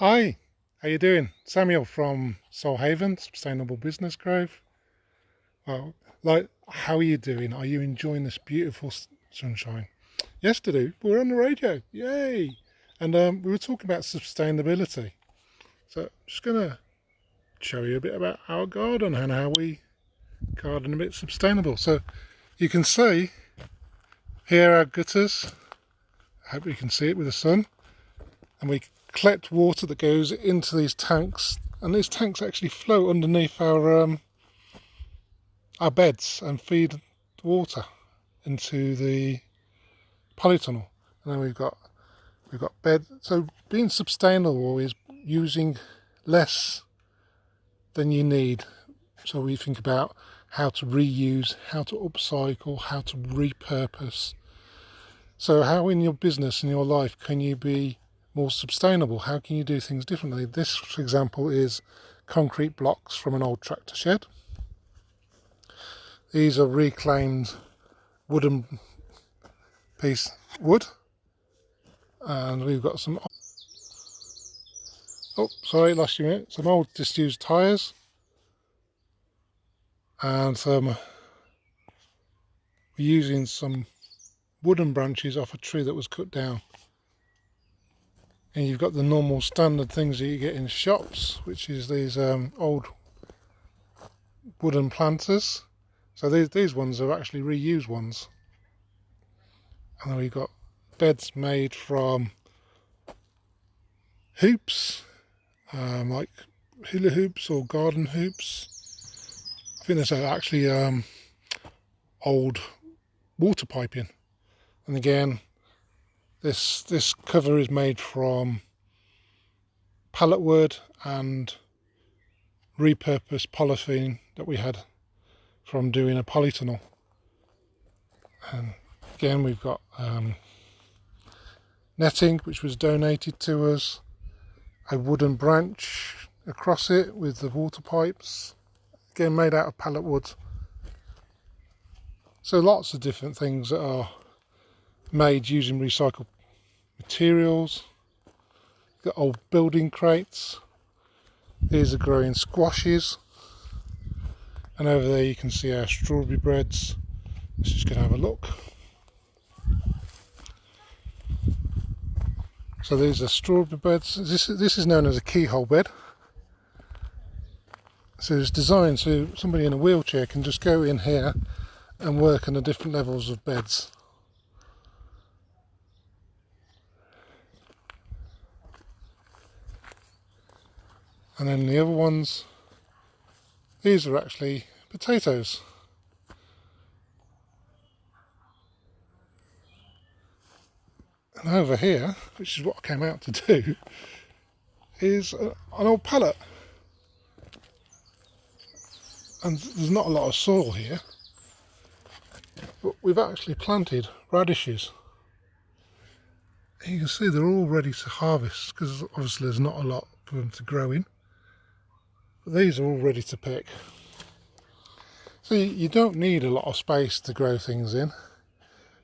Hi, how you doing? Samuel from Soul Haven, Sustainable Business Growth. Well, how are you doing? Are you enjoying this beautiful sunshine? Yesterday, we were on the radio, yay! And we were talking about sustainability. So I'm just going to show you a bit about our garden and how we garden a bit sustainable. So you can see here are gutters. I hope you can see it with the sun. And we collect water that goes into these tanks, and these tanks actually float underneath our beds and feed water into the polytunnel. And then we've got bed. So being sustainable is using less than you need. So we think about how to reuse, how to upcycle, how to repurpose. So how in your business, in your life, can you be more sustainable? How can you do things differently? This, for example, is concrete blocks from an old tractor shed. These are reclaimed wooden wood, and we've got some, oh sorry, lost you a minute, some old disused tyres, and we're using some wooden branches off a tree that was cut down. And you've got the normal standard things that you get in shops, which is these old wooden planters. So these ones are actually reused ones. And then we've got beds made from hoops, like hula hoops or garden hoops. I think there's actually old water piping. And again, this cover is made from pallet wood and repurposed polythene that we had from doing a polytunnel. And again, we've got netting which was donated to us, a wooden branch across it with the water pipes, again made out of pallet wood. So lots of different things that are made using recycled materials. Got old building crates. These are growing squashes, and over there you can see our strawberry beds. Let's just go and have a look. So these are strawberry beds. This is known as a keyhole bed. So it's designed so somebody in a wheelchair can just go in here and work on the different levels of beds. And then the other ones, these are actually potatoes. And over here, which is what I came out to do, is an old pallet. And there's not a lot of soil here, but we've actually planted radishes. And you can see they're all ready to harvest, because obviously there's not a lot for them to grow in. But these are all ready to pick. So you don't need a lot of space to grow things in.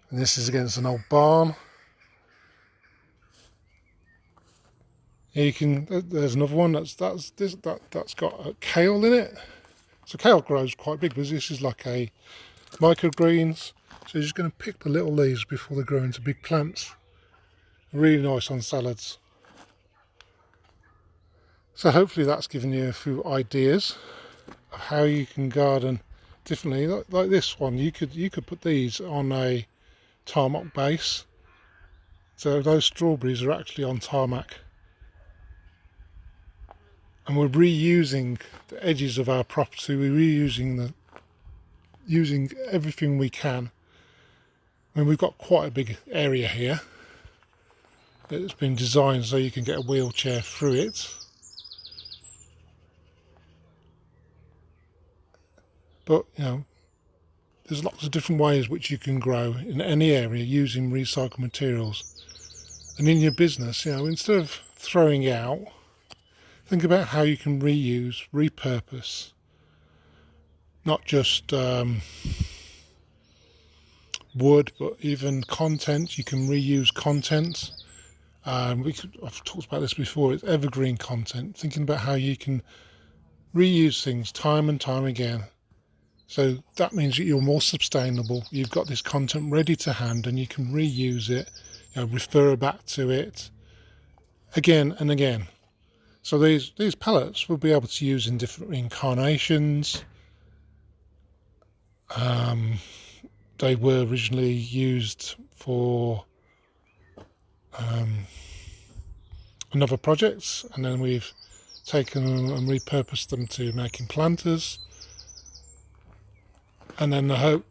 And this is against an old barn. You can. There's another one that's got a kale in it. So kale grows quite big, because this is like a microgreens. So you're just going to pick the little leaves before they grow into big plants. Really nice on salads. So hopefully that's given you a few ideas of how you can garden differently. Like this one, you could put these on a tarmac base. So those strawberries are actually on tarmac. And we're reusing the edges of our property. We're using everything we can. I mean, we've got quite a big area here. It's been designed so you can get a wheelchair through it. But, you know, there's lots of different ways which you can grow in any area using recycled materials. And in your business, you know, instead of throwing out, think about how you can reuse, repurpose, not just wood, but even content. You can reuse content. I've talked about this before. It's evergreen content, thinking about how you can reuse things time and time again. So that means that you're more sustainable. You've got this content ready to hand, and you can reuse it, refer back to it again and again. So these palettes we'll be able to use in different incarnations. They were originally used for another project, and then we've taken them and repurposed them to making planters. And then I hope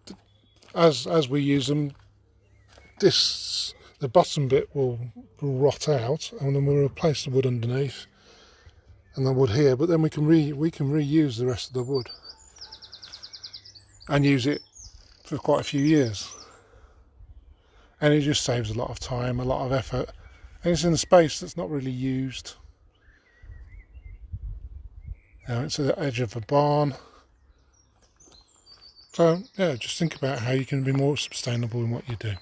as we use them, the bottom bit will rot out, and then we'll replace the wood underneath and the wood here. But then we can reuse the rest of the wood and use it for quite a few years. And it just saves a lot of time, a lot of effort, and it's in a space that's not really used. It's at the edge of a barn. So yeah, just think about how you can be more sustainable in what you do.